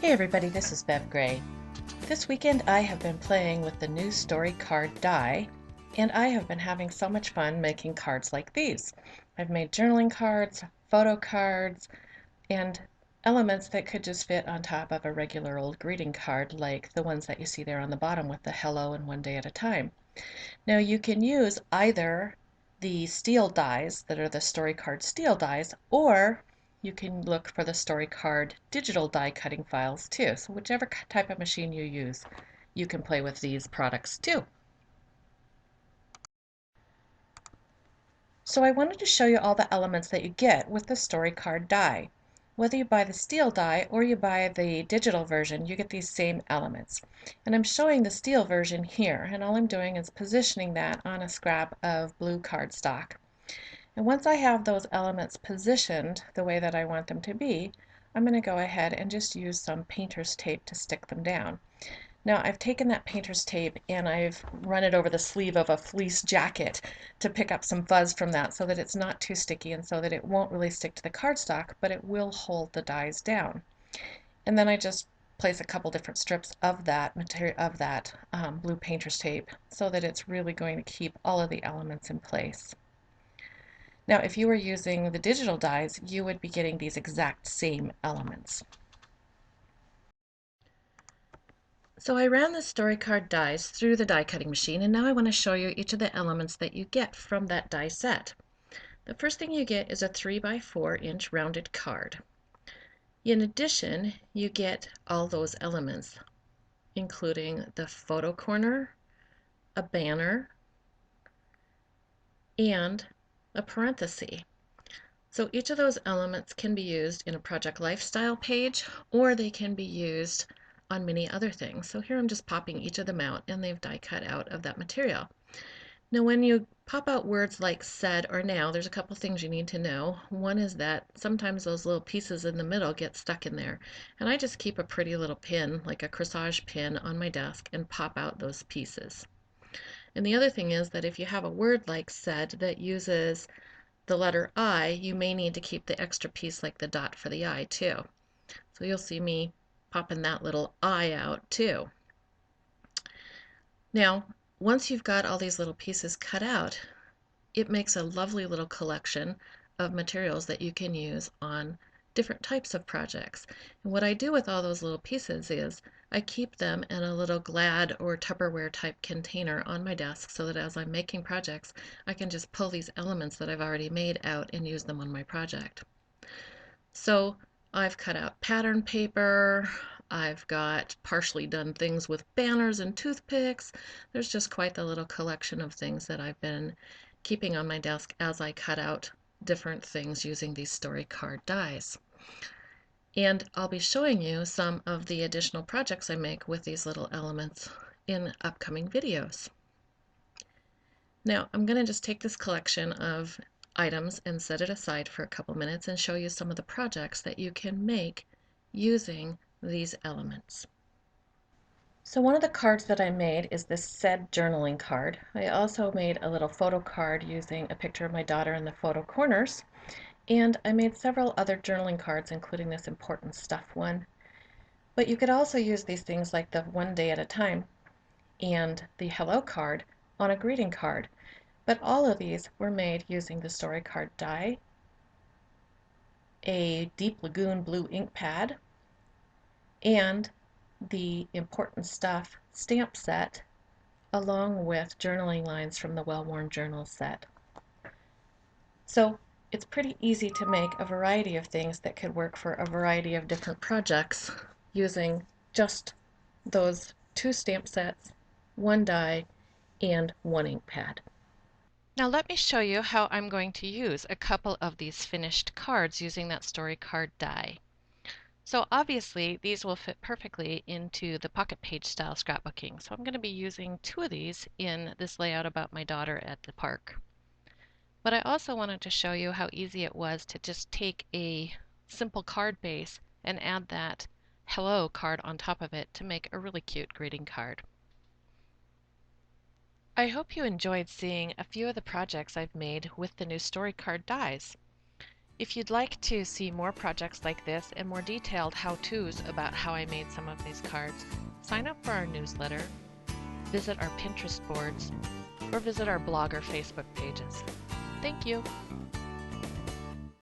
Hey everybody, this is Bev Grey. This weekend I have been playing with the new story card die, and I have been having so much fun making cards like these. I've made journaling cards, photo cards, and elements that could just fit on top of a regular old greeting card like the ones that you see there on the bottom with the hello and one day at a time. Now you can use either the steel dies that are the story card steel dies, or you can look for the story card digital die cutting files too. So whichever type of machine you use, you can play with these products too. So I wanted to show you all the elements that you get with the story card die. Whether you buy the steel die or you buy the digital version, you get these same elements. And I'm showing the steel version here, and all I'm doing is positioning that on a scrap of blue cardstock. And once I have those elements positioned the way that I want them to be, I'm going to go ahead and just use some painter's tape to stick them down. Now I've taken that painter's tape and I've run it over the sleeve of a fleece jacket to pick up some fuzz from that so that it's not too sticky and so that it won't really stick to the cardstock, but it will hold the dies down. And then I just place a couple different strips of that material of that blue painter's tape so that it's really going to keep all of the elements in place. Now if you were using the digital dies, you would be getting these exact same elements. So I ran the story card dies through the die cutting machine, and now I want to show you each of the elements that you get from that die set. The first thing you get is a 3 by 4 inch rounded card. In addition, you get all those elements, including the photo corner, a banner, and a parenthesis. So each of those elements can be used in a project lifestyle page, or they can be used on many other things. So here I'm just popping each of them out, and they've die cut out of that material. Now when you pop out words like said or now, there's a couple things you need to know. One is that sometimes those little pieces in the middle get stuck in there, and I just keep a pretty little pin, like a corsage pin, on my desk and pop out those pieces. And the other thing is that if you have a word like said that uses the letter I, you may need to keep the extra piece like the dot for the I too. So you'll see me popping that little I out too. Now, once you've got all these little pieces cut out, it makes a lovely little collection of materials that you can use on different types of projects. And what I do with all those little pieces is I keep them in a little Glad or Tupperware type container on my desk so that as I'm making projects, I can just pull these elements that I've already made out and use them on my project. So I've cut out pattern paper, I've got partially done things with banners and toothpicks. There's just quite the little collection of things that I've been keeping on my desk as I cut out different things using these story card dies. And I'll be showing you some of the additional projects I make with these little elements in upcoming videos. Now I'm going to just take this collection of items and set it aside for a couple minutes and show you some of the projects that you can make using these elements. So one of the cards that I made is this said journaling card. I also made a little photo card using a picture of my daughter in the photo corners, and I made several other journaling cards including this important stuff one. But you could also use these things like the one day at a time and the hello card on a greeting card. But all of these were made using the story card die, a Deep Lagoon blue ink pad, and the important stuff stamp set, along with journaling lines from the Well-Worn Journal set. So it's pretty easy to make a variety of things that could work for a variety of different projects using just those two stamp sets, one die, and one ink pad. Now let me show you how I'm going to use a couple of these finished cards using that story card die. So obviously these will fit perfectly into the pocket page style scrapbooking. So I'm going to be using two of these in this layout about my daughter at the park. But I also wanted to show you how easy it was to just take a simple card base and add that hello card on top of it to make a really cute greeting card. I hope you enjoyed seeing a few of the projects I've made with the new story card dies. If you'd like to see more projects like this and more detailed how-tos about how I made some of these cards, sign up for our newsletter, visit our Pinterest boards, or visit our blog or Facebook pages. Thank you!